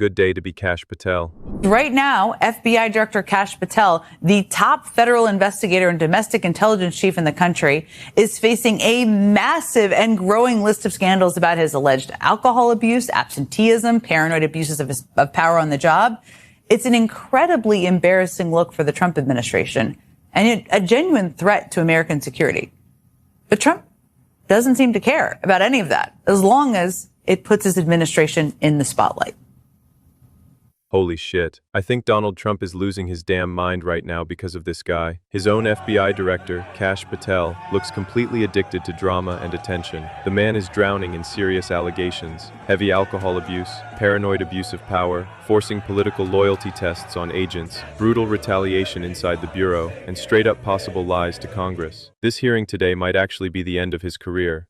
Good day to be Kash Patel. Right now, FBI Director Kash Patel, the top federal investigator and domestic intelligence chief in the country, is facing a massive and growing list of scandals about his alleged alcohol abuse, absenteeism, paranoid abuses of power on the job. It's an incredibly embarrassing look for the Trump administration and a genuine threat to American security. But Trump doesn't seem to care about any of that, as long as it puts his administration in the spotlight. Holy shit. I think Donald Trump is losing his damn mind right now because of this guy. His own FBI director, Kash Patel, looks completely addicted to drama and attention. The man is drowning in serious allegations, heavy alcohol abuse, paranoid abuse of power, forcing political loyalty tests on agents, brutal retaliation inside the bureau, and straight-up possible lies to Congress. This hearing today might actually be the end of his career.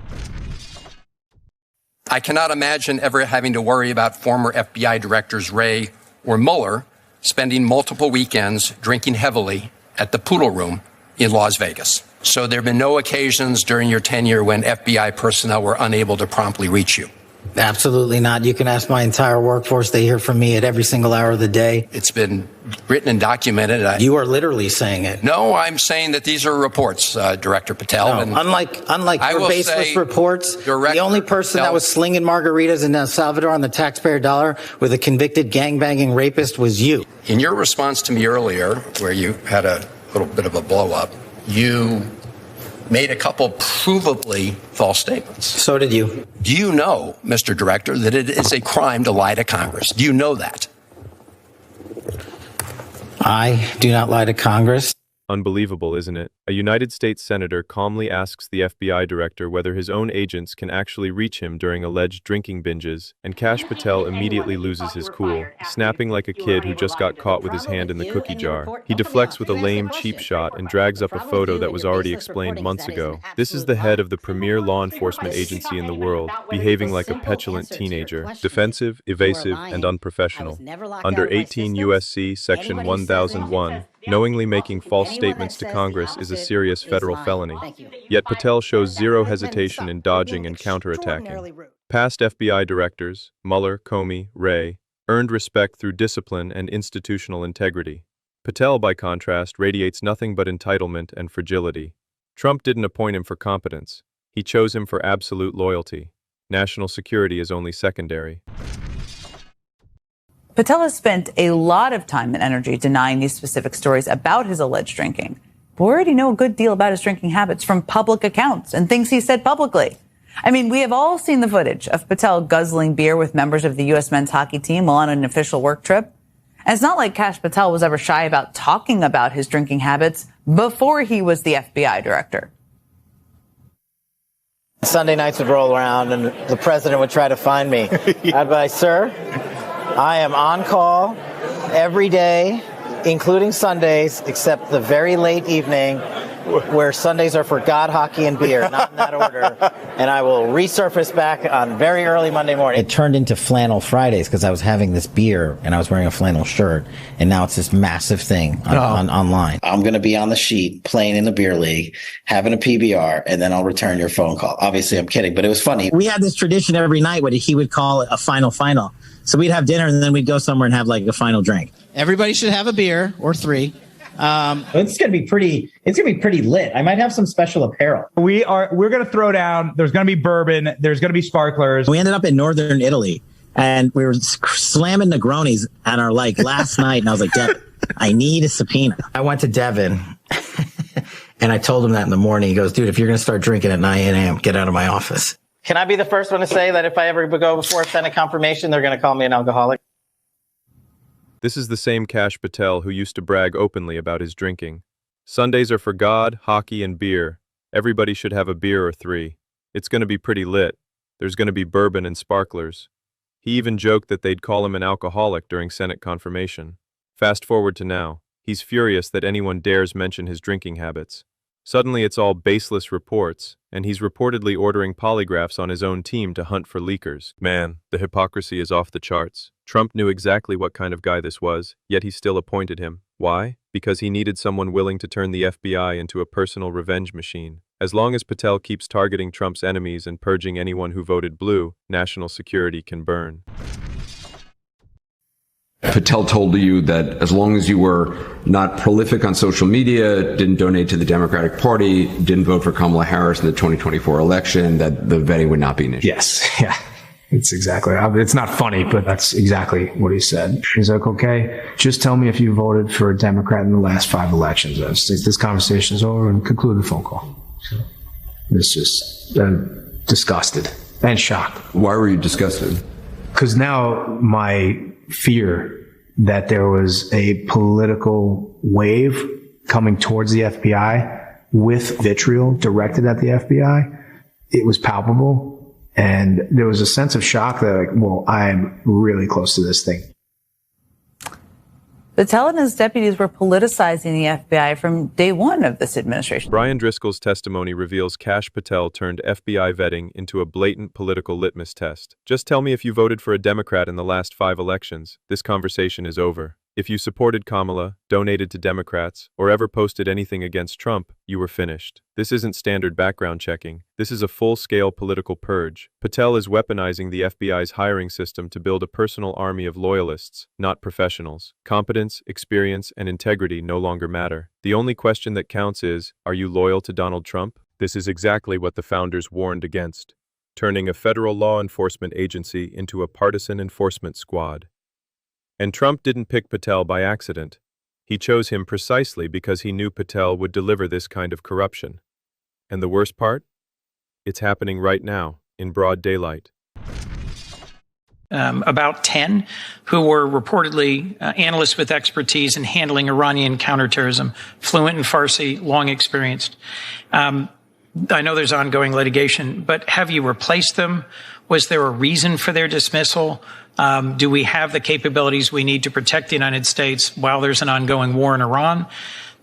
I cannot imagine ever having to worry about former FBI directors Wray or Mueller spending multiple weekends drinking heavily at the Poodle Room in Las Vegas. So there have been no occasions during your tenure when FBI personnel were unable to promptly reach you. Absolutely not. You can ask my entire workforce. They hear from me at every single hour of the day. It's been written and documented. You are literally saying it. No, I'm saying that these are reports, Director Patel. No, and unlike your baseless reports, Director the only person Patel, that was slinging margaritas in El Salvador on the taxpayer dollar with a convicted gangbanging rapist was you. In your response to me earlier, where you had a little bit of a blow up, you made a couple provably false statements. So did you. Do you know, Mr. Director, that it is a crime to lie to Congress? Do you know that? I do not lie to Congress. Unbelievable, isn't it? A United States senator calmly asks the FBI director whether his own agents can actually reach him during alleged drinking binges, and Kash Patel immediately loses his cool, snapping like a kid who just got caught with his hand in the cookie jar. He deflects with a lame, cheap shot and drags up a photo that was already explained months ago. This is the head of the premier law enforcement agency in the world, behaving like a petulant teenager, defensive, evasive, and unprofessional. Under 18 U.S.C. Section 1001, knowingly making false statements to Congress is a serious federal felony. Yet Patel shows zero hesitation in dodging and counterattacking. Past FBI directors, Mueller, Comey, Wray, earned respect through discipline and institutional integrity. Patel, by contrast, radiates nothing but entitlement and fragility. Trump didn't appoint him for competence. He chose him for absolute loyalty. National security is only secondary. Patel has spent a lot of time and energy denying these specific stories about his alleged drinking. But we already know a good deal about his drinking habits from public accounts and things he said publicly. I mean, we have all seen the footage of Patel guzzling beer with members of the U.S. men's hockey team while on an official work trip. And it's not like Kash Patel was ever shy about talking about his drinking habits before he was the FBI director. Sunday nights would roll around and the president would try to find me. I'd be like, sir, I am on call every day, including Sundays, except the very late evening, where Sundays are for God, hockey, and beer, not in that order. And I will resurface back on very early Monday morning. It turned into Flannel Fridays because I was having this beer and I was wearing a flannel shirt. And now it's this massive thing online. I'm going to be on the sheet playing in the beer league, having a PBR, and then I'll return your phone call. Obviously, I'm kidding, but it was funny. We had this tradition every night where he would call it a final. So we'd have dinner and then we'd go somewhere and have like a final drink. Everybody should have a beer or three. It's going to be pretty lit. I might have some special apparel. We're going to throw down. There's going to be bourbon. There's going to be sparklers. We ended up in northern Italy and we were slamming Negronis at our last night. And I was like, Devin, I need a subpoena. I went to Devin and I told him that in the morning. He goes, dude, if you're going to start drinking at 9 a.m., get out of my office. Can I be the first one to say that if I ever go before Senate confirmation, they're going to call me an alcoholic? This is the same Kash Patel who used to brag openly about his drinking. Sundays are for God, hockey, and beer. Everybody should have a beer or three. It's going to be pretty lit. There's going to be bourbon and sparklers. He even joked that they'd call him an alcoholic during Senate confirmation. Fast forward to now. He's furious that anyone dares mention his drinking habits. Suddenly it's all baseless reports, and he's reportedly ordering polygraphs on his own team to hunt for leakers. Man, the hypocrisy is off the charts. Trump knew exactly what kind of guy this was, yet he still appointed him. Why? Because he needed someone willing to turn the FBI into a personal revenge machine. As long as Patel keeps targeting Trump's enemies and purging anyone who voted blue, national security can burn. Patel told you that as long as you were not prolific on social media, didn't donate to the Democratic Party, didn't vote for Kamala Harris in the 2024 election, that the vetting would not be an issue. Yes, yeah. It's exactly, it's not funny, but that's exactly what he said. He's like, okay, just tell me if you voted for a Democrat in the last 5 elections. This conversation is over and conclude the phone call. So it's just disgusted and shocked. Why were you disgusted? Because now my fear that there was a political wave coming towards the FBI with vitriol directed at the FBI, it was palpable. And there was a sense of shock that, like, well, I'm really close to this thing. Patel and his deputies were politicizing the FBI from day one of this administration. Brian Driscoll's testimony reveals Kash Patel turned FBI vetting into a blatant political litmus test. Just tell me if you voted for a Democrat in the last 5 elections. This conversation is over. If you supported Kamala, donated to Democrats, or ever posted anything against Trump, you were finished. This isn't standard background checking. This is a full-scale political purge. Patel is weaponizing the FBI's hiring system to build a personal army of loyalists, not professionals. Competence, experience, and integrity no longer matter. The only question that counts is, are you loyal to Donald Trump? This is exactly what the founders warned against, turning a federal law enforcement agency into a partisan enforcement squad. And Trump didn't pick Patel by accident. He chose him precisely because he knew Patel would deliver this kind of corruption. And the worst part? It's happening right now, in broad daylight. About 10 who were reportedly analysts with expertise in handling Iranian counterterrorism, fluent in Farsi, long experienced. I know there's ongoing litigation, but have you replaced them? Was there a reason for their dismissal? Do we have the capabilities we need to protect the United States while there's an ongoing war in Iran?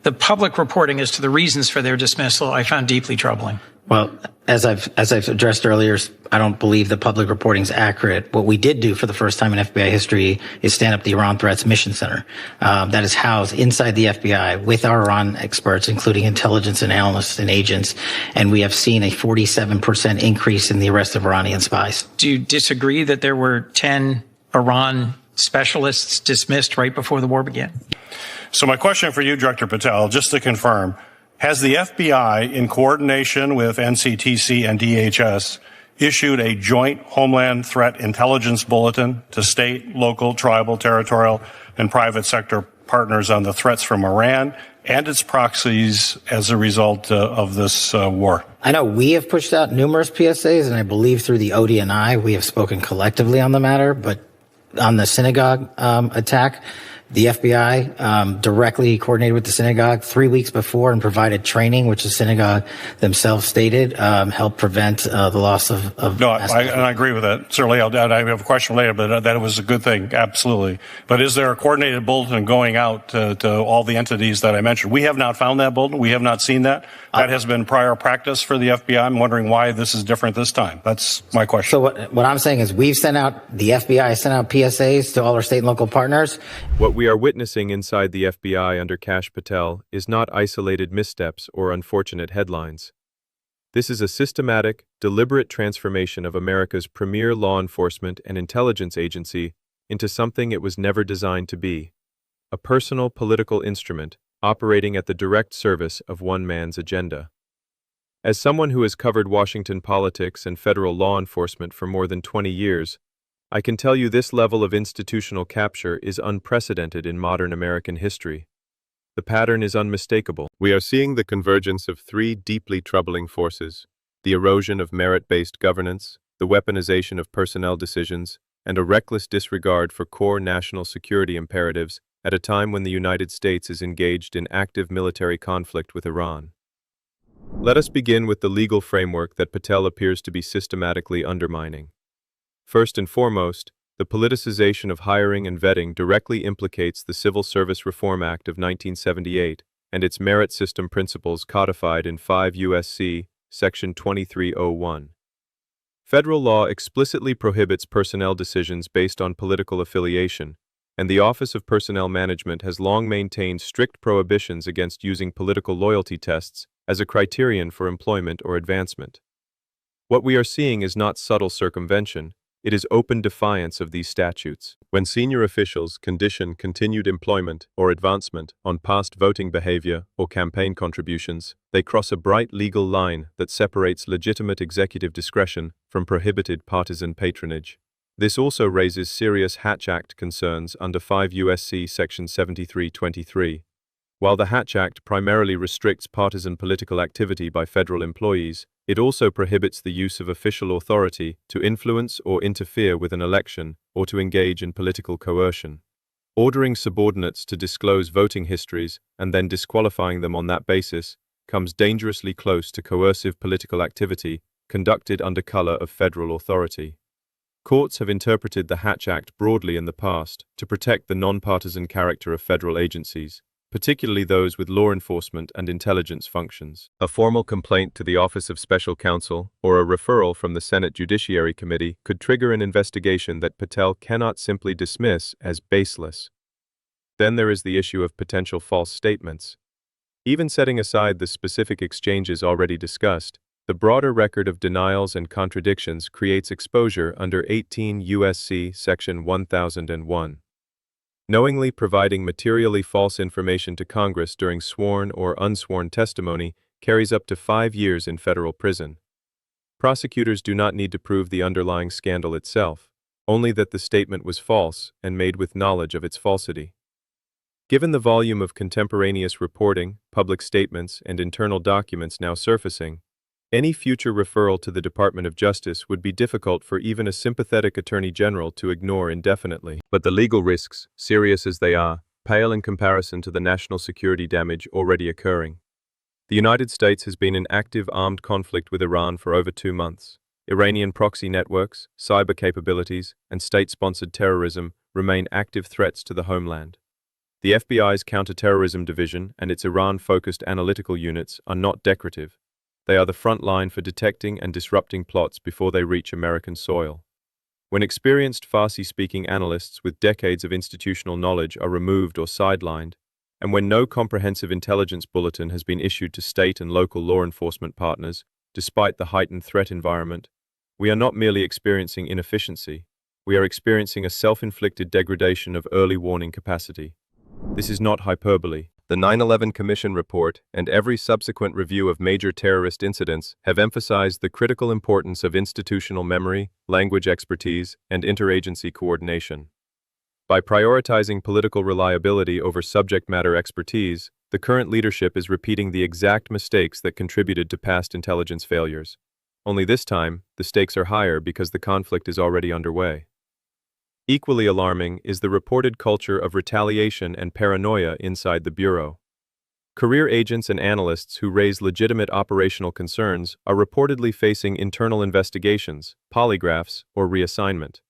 The public reporting as to the reasons for their dismissal I found deeply troubling. Well, as I've addressed earlier, I don't believe the public reporting is accurate. What we did do for the first time in FBI history is stand up the Iran Threats Mission Center. That is housed inside the FBI with our Iran experts, including intelligence and analysts and agents. And we have seen a 47% increase in the arrest of Iranian spies. Do you disagree that there were 10 Iran specialists dismissed right before the war began? So my question for you, Director Patel, just to confirm, has the FBI, in coordination with NCTC and DHS, issued a joint Homeland Threat Intelligence Bulletin to state, local, tribal, territorial, and private sector partners on the threats from Iran and its proxies as a result of this war? I know we have pushed out numerous PSAs, and I believe through the ODNI we have spoken collectively on the matter, but on the synagogue attack, the FBI directly coordinated with the synagogue 3 weeks before and provided training, which the synagogue themselves stated helped prevent the loss of No, I agree with that. Certainly, I have a question later, but that was a good thing, absolutely. But is there a coordinated bulletin going out to all the entities that I mentioned? We have not found that bulletin. We have not seen that. That has been prior practice for the FBI. I'm wondering why this is different this time. That's my question. So what I'm saying is the FBI sent out PSAs to all our state and local partners. What we are witnessing inside the FBI under Kash Patel is not isolated missteps or unfortunate headlines. This is a systematic, deliberate transformation of America's premier law enforcement and intelligence agency into something it was never designed to be: a personal political instrument operating at the direct service of one man's agenda. As someone who has covered Washington politics and federal law enforcement for more than 20 years, I can tell you this level of institutional capture is unprecedented in modern American history. The pattern is unmistakable. We are seeing the convergence of 3 deeply troubling forces: the erosion of merit-based governance, the weaponization of personnel decisions, and a reckless disregard for core national security imperatives at a time when the United States is engaged in active military conflict with Iran. Let us begin with the legal framework that Patel appears to be systematically undermining. First and foremost, the politicization of hiring and vetting directly implicates the Civil Service Reform Act of 1978 and its merit system principles codified in 5 U.S.C. Section 2301. Federal law explicitly prohibits personnel decisions based on political affiliation, and the Office of Personnel Management has long maintained strict prohibitions against using political loyalty tests as a criterion for employment or advancement. What we are seeing is not subtle circumvention, It is open defiance of these statutes. When senior officials condition continued employment or advancement on past voting behavior or campaign contributions, they cross a bright legal line that separates legitimate executive discretion from prohibited partisan patronage. This also raises serious Hatch Act concerns under 5 U.S.C. Section 7323. While the Hatch Act primarily restricts partisan political activity by federal employees, it also prohibits the use of official authority to influence or interfere with an election or to engage in political coercion. Ordering subordinates to disclose voting histories and then disqualifying them on that basis comes dangerously close to coercive political activity conducted under color of federal authority. Courts have interpreted the Hatch Act broadly in the past to protect the nonpartisan character of federal agencies, particularly those with law enforcement and intelligence functions. A formal complaint to the Office of Special Counsel or a referral from the Senate Judiciary Committee could trigger an investigation that Patel cannot simply dismiss as baseless. Then there is the issue of potential false statements. Even setting aside the specific exchanges already discussed, the broader record of denials and contradictions creates exposure under 18 U.S.C. Section 1001. Knowingly providing materially false information to Congress during sworn or unsworn testimony carries up to 5 years in federal prison. Prosecutors do not need to prove the underlying scandal itself, only that the statement was false and made with knowledge of its falsity. Given the volume of contemporaneous reporting, public statements, and internal documents now surfacing, any future referral to the Department of Justice would be difficult for even a sympathetic Attorney General to ignore indefinitely. But the legal risks, serious as they are, pale in comparison to the national security damage already occurring. The United States has been in active armed conflict with Iran for over 2 months. Iranian proxy networks, cyber capabilities, and state-sponsored terrorism remain active threats to the homeland. The FBI's counterterrorism division and its Iran-focused analytical units are not decorative. They are the front line for detecting and disrupting plots before they reach American soil. When experienced Farsi-speaking analysts with decades of institutional knowledge are removed or sidelined, and when no comprehensive intelligence bulletin has been issued to state and local law enforcement partners, despite the heightened threat environment, we are not merely experiencing inefficiency, we are experiencing a self-inflicted degradation of early warning capacity. This is not hyperbole. The 9/11 Commission report and every subsequent review of major terrorist incidents have emphasized the critical importance of institutional memory, language expertise, and interagency coordination. By prioritizing political reliability over subject matter expertise, the current leadership is repeating the exact mistakes that contributed to past intelligence failures. Only this time, the stakes are higher because the conflict is already underway. Equally alarming is the reported culture of retaliation and paranoia inside the Bureau. Career agents and analysts who raise legitimate operational concerns are reportedly facing internal investigations, polygraphs, or reassignment.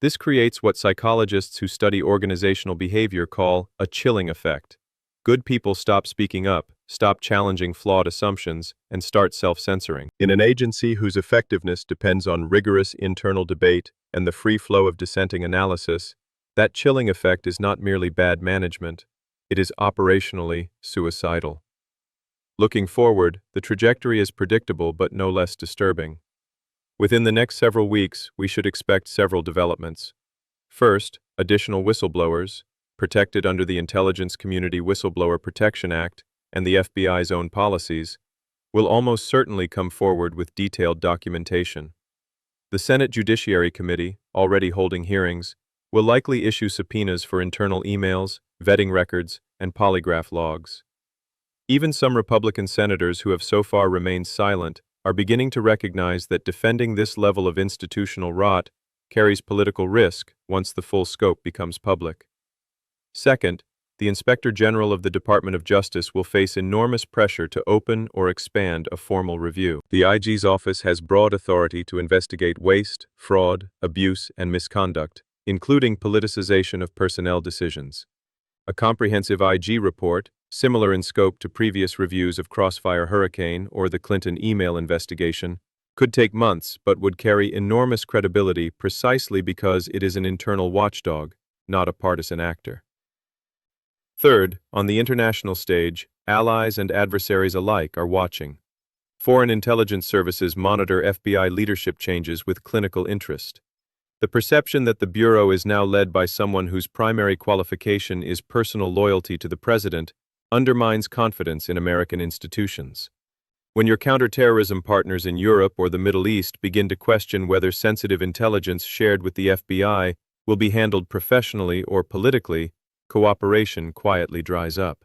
This creates what psychologists who study organizational behavior call a chilling effect. Good people stop speaking up, stop challenging flawed assumptions, and start self-censoring. In an agency whose effectiveness depends on rigorous internal debate and the free flow of dissenting analysis, that chilling effect is not merely bad management, it is operationally suicidal. Looking forward, the trajectory is predictable but no less disturbing. Within the next several weeks, we should expect several developments. First, additional whistleblowers, protected under the Intelligence Community Whistleblower Protection Act and the FBI's own policies, will almost certainly come forward with detailed documentation. The Senate Judiciary Committee, already holding hearings, will likely issue subpoenas for internal emails, vetting records, and polygraph logs. Even some Republican senators who have so far remained silent are beginning to recognize that defending this level of institutional rot carries political risk once the full scope becomes public. Second, the Inspector General of the Department of Justice will face enormous pressure to open or expand a formal review. The IG's office has broad authority to investigate waste, fraud, abuse, and misconduct, including politicization of personnel decisions. A comprehensive IG report, similar in scope to previous reviews of Crossfire Hurricane or the Clinton email investigation, could take months but would carry enormous credibility precisely because it is an internal watchdog, not a partisan actor. Third, on the international stage, allies and adversaries alike are watching. Foreign intelligence services monitor FBI leadership changes with clinical interest. The perception that the Bureau is now led by someone whose primary qualification is personal loyalty to the president undermines confidence in American institutions. When your counterterrorism partners in Europe or the Middle East begin to question whether sensitive intelligence shared with the FBI will be handled professionally or politically, cooperation quietly dries up.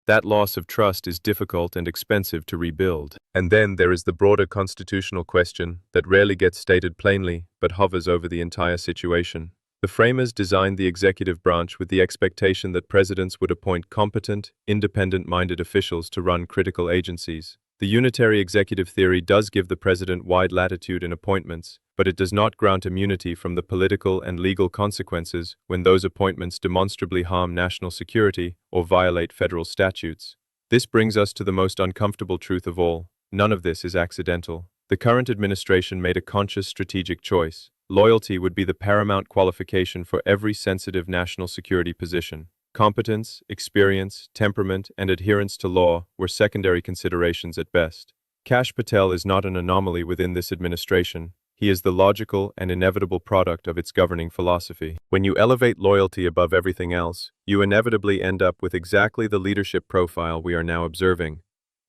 That loss of trust is difficult and expensive to rebuild. And then there is the broader constitutional question that rarely gets stated plainly but hovers over the entire situation. The framers designed the executive branch with the expectation that presidents would appoint competent, independent-minded officials to run critical agencies. The unitary executive theory does give the president wide latitude in appointments, but it does not grant immunity from the political and legal consequences when those appointments demonstrably harm national security or violate federal statutes. This brings us to the most uncomfortable truth of all. None of this is accidental. The current administration made a conscious strategic choice. Loyalty would be the paramount qualification for every sensitive national security position. Competence, experience, temperament, and adherence to law were secondary considerations at best. Kash Patel is not an anomaly within this administration. He is the logical and inevitable product of its governing philosophy. When you elevate loyalty above everything else, you inevitably end up with exactly the leadership profile we are now observing: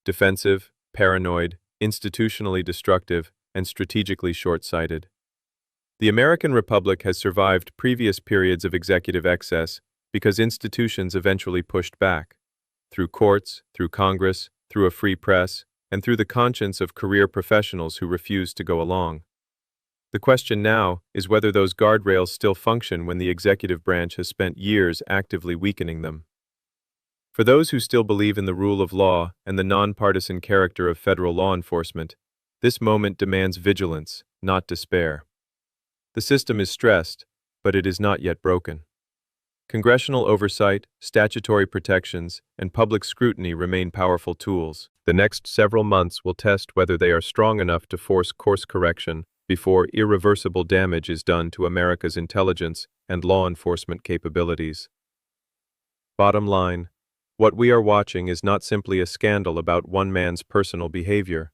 defensive, paranoid, institutionally destructive, and strategically short-sighted. The American Republic has survived previous periods of executive excess because institutions eventually pushed back, through courts, through Congress, through a free press, and through the conscience of career professionals who refused to go along. The question now is whether those guardrails still function when the executive branch has spent years actively weakening them. For those who still believe in the rule of law and the nonpartisan character of federal law enforcement, this moment demands vigilance, not despair. The system is stressed, but it is not yet broken. Congressional oversight, statutory protections, and public scrutiny remain powerful tools. The next several months will test whether they are strong enough to force course correction before irreversible damage is done to America's intelligence and law enforcement capabilities. Bottom line, what we are watching is not simply a scandal about one man's personal behavior.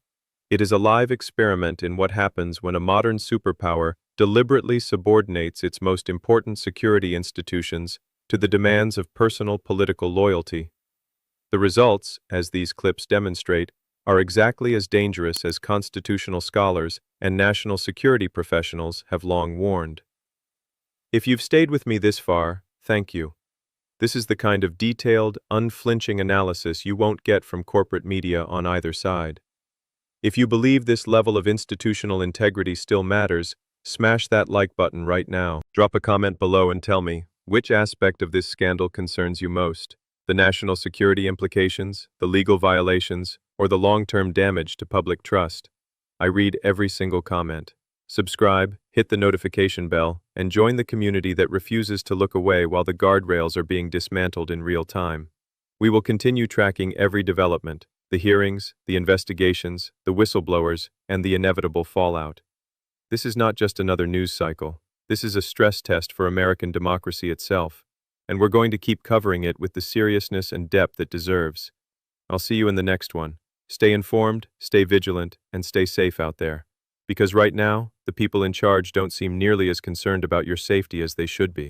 It is a live experiment in what happens when a modern superpower deliberately subordinates its most important security institutions to the demands of personal political loyalty. The results, as these clips demonstrate, are exactly as dangerous as constitutional scholars and national security professionals have long warned. If you've stayed with me this far, thank you. This is the kind of detailed, unflinching analysis you won't get from corporate media on either side. If you believe this level of institutional integrity still matters, smash that like button right now. Drop a comment below and tell me, which aspect of this scandal concerns you most? The national security implications, the legal violations, or the long-term damage to public trust? I read every single comment. Subscribe, hit the notification bell, and join the community that refuses to look away while the guardrails are being dismantled in real time. We will continue tracking every development: the hearings, the investigations, the whistleblowers, and the inevitable fallout. This is not just another news cycle. This is a stress test for American democracy itself, and we're going to keep covering it with the seriousness and depth it deserves. I'll see you in the next one. Stay informed, stay vigilant, and stay safe out there. Because right now, the people in charge don't seem nearly as concerned about your safety as they should be.